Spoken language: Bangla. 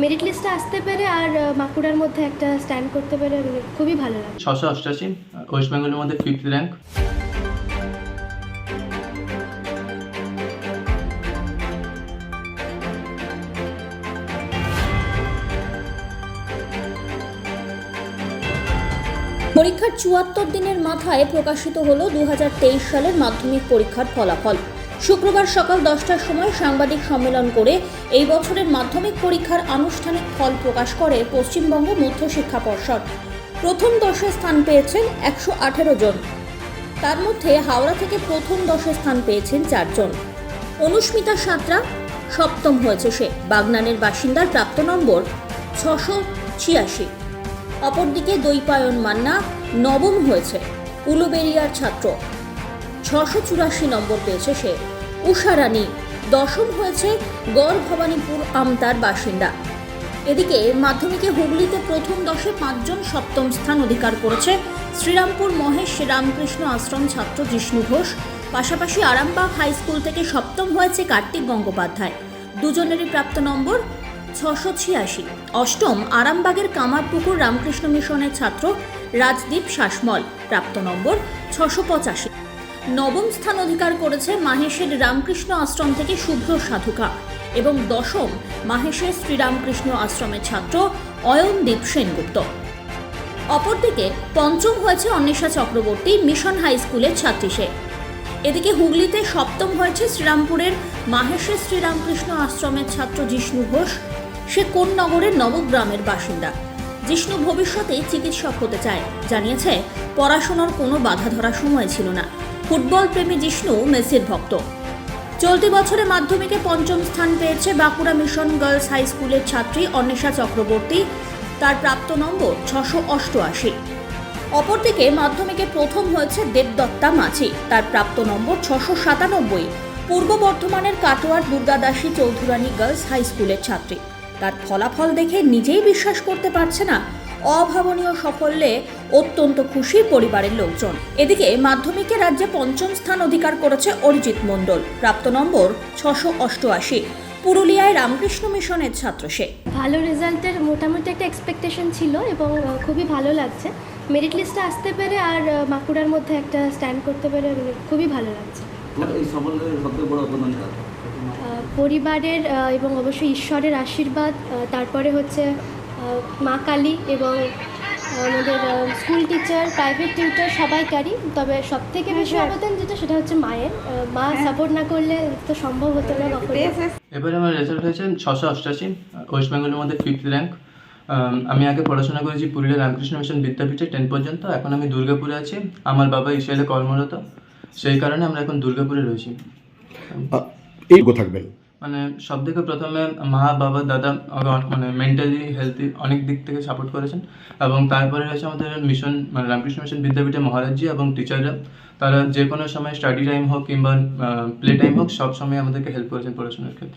মেরিট লিস্টে আসতে পেরে আর বাঁকুড়ার মধ্যে একটা স্ট্যান্ড করতে পেরে খুবই ভালো লাগে। 688, ওয়েস্ট বেঙ্গলের মধ্যে 5th র্যাঙ্ক। পরীক্ষার ৭৪ দিনের মাথায় প্রকাশিত হলো ২০২৩ সালের মাধ্যমিক পরীক্ষার ফলাফল। শুক্রবার সকাল 10টার সময় সাংবাদিক সম্মেলন করে এই বছরের মাধ্যমিক পরীক্ষার আনুষ্ঠানিক ফল প্রকাশ করে পশ্চিমবঙ্গ মধ্য শিক্ষা পর্ষদ। প্রথম 10-এ স্থান পেয়েছেন 118 জন। তার মধ্যে হাওড়া থেকে প্রথম 10-এ স্থান পেয়েছেন 4 জন। অনুস্মিতা সাঁতরা সপ্তম হয়েছে সে। বাগনানের বাসিন্দার প্রাপ্ত নম্বর 686। অপরদিকে দৈপায়ন মান্না নবম হয়েছে। উলুবেড়িয়ার ছাত্র 684 নম্বর পেয়েছে সে। উষা রানী দশম হয়েছে, গড় ভবানীপুর আমতার বাসিন্দা। এদিকে মাধ্যমিকে হুগলিতে প্রথম 10-এ 5 জন সপ্তম স্থান অধিকার করেছে শ্রীরামপুর মহেশ রামকৃষ্ণ আশ্রম ছাত্র জিষ্ণু ঘোষ। পাশাপাশি আরামবাগ হাই স্কুল থেকে সপ্তম হয়েছে কার্তিক গঙ্গোপাধ্যায়। দুজনেরই প্রাপ্ত নম্বর 686। অষ্টম আরামবাগের কামারপুকুর রামকৃষ্ণ মিশনের ছাত্র রাজদীপ শাসমল, প্রাপ্ত নম্বর 685। নবম স্থান অধিকার করেছে মাহেশের রামকৃষ্ণ আশ্রম থেকে শুভ্র সাধুকা এবং দশম মাহেশের শ্রীরামকৃষ্ণ আশ্রমের ছাত্র অয়নদীপ সেনগুপ্ত। অপরদিকে পঞ্চম হয়েছে অন্বেষা চক্রবর্তী, মিশন হাই স্কুলের ছাত্রী সে। এদিকে হুগলিতে সপ্তম হয়েছে শ্রীরামপুরের মাহেশের শ্রীরামকৃষ্ণ আশ্রমের ছাত্র জিষ্ণু ঘোষ। সে কোন নগরের নবগ্রামের বাসিন্দা। জিষ্ণু ভবিষ্যতে চিকিৎসক হতে চায়। জানিয়েছে পড়াশোনার কোনো বাধা ধরার সময় ছিল না। ফুটবল প্রেমী জিষ্ণু মেসির ভক্ত। চলতি বছরে মাধ্যমিকে পঞ্চম স্থান পেয়েছে বাঁকুড়া মিশন গার্লস হাই স্কুলের ছাত্রী অন্বেষা চক্রবর্তী। তার প্রাপ্ত নম্বর 688। অপরদিকে মাধ্যমিকে প্রথম হয়েছে দেবদত্তা মাঝি। তার প্রাপ্ত নম্বর 697। পূর্ব বর্ধমানের কাটোয়ার দুর্গাদাসী চৌধুরানী গার্লস হাই স্কুলের ছাত্রী। তার ফলাফল দেখে নিজেই বিশ্বাস করতে পারছে না। অভাবনীয় সাফল্যে অত্যন্ত খুশি পরিবারের লোকজন। এদিকে মাধ্যমিকে রাজ্যে পঞ্চম স্থান অধিকার করেছে অরিজিৎ মণ্ডল। প্রাপ্ত নম্বর 688। পুরুলিয়ায় রামকৃষ্ণ মিশনের ছাত্র সে। ভালো রেজাল্টের মোটামুটি একটা এক্সপেকটেশন ছিল এবং খুবই ভালো লাগছে। মেরিট লিস্টে আসতে পেরে আর বাঁকুড়ার মধ্যে একটা স্ট্যান্ড করতে পেরে খুবই ভালো লাগছে। এই সাফল্যের সবথেকে বড় অবদান কার? পরিবারের এবং অবশ্যই ঈশ্বরের আশীর্বাদ, তারপরে হচ্ছে মা কালী এবং আমাদের স্কুল টিচার, প্রাইভেট টিউটার সবাইকারই। তবে সবথেকে বেশি অবদান যেটা সেটা হচ্ছে মায়ের। মা সাপোর্ট না করলে তো সম্ভব হতো না কখনো। এবারে আমার রেজাল্ট হয়েছে 688, ওয়েস্ট বেঙ্গলের মধ্যে 5th র্যাঙ্ক। আমি আগে পড়াশোনা করেছি পুরুলিয়া রামকৃষ্ণ মিশন বিদ্যাপীঠে 10 পর্যন্ত। এখন আমি দুর্গাপুরে আছি। আমার বাবা ইসরায়েলে কর্মরত, সেই কারণে আমরা এখন দুর্গাপুরে রয়েছি। এই থাকবেন মানে সব থেকে প্রথমে মা, বাবা, দাদা মানে মেন্টালি হেলথি অনেক দিক থেকে সাপোর্ট করেছেন। এবং তারপরে রয়েছে আমাদের মিশন মানে রামকৃষ্ণ মিশন বিদ্যাপীঠে মহারাজজি এবং টিচাররা। তারা যে কোনো সময় স্টাডি টাইম হোক কিংবা প্লে টাইম হোক, সব সময় আমাদেরকে হেল্প করেছেন পড়াশোনার ক্ষেত্রে।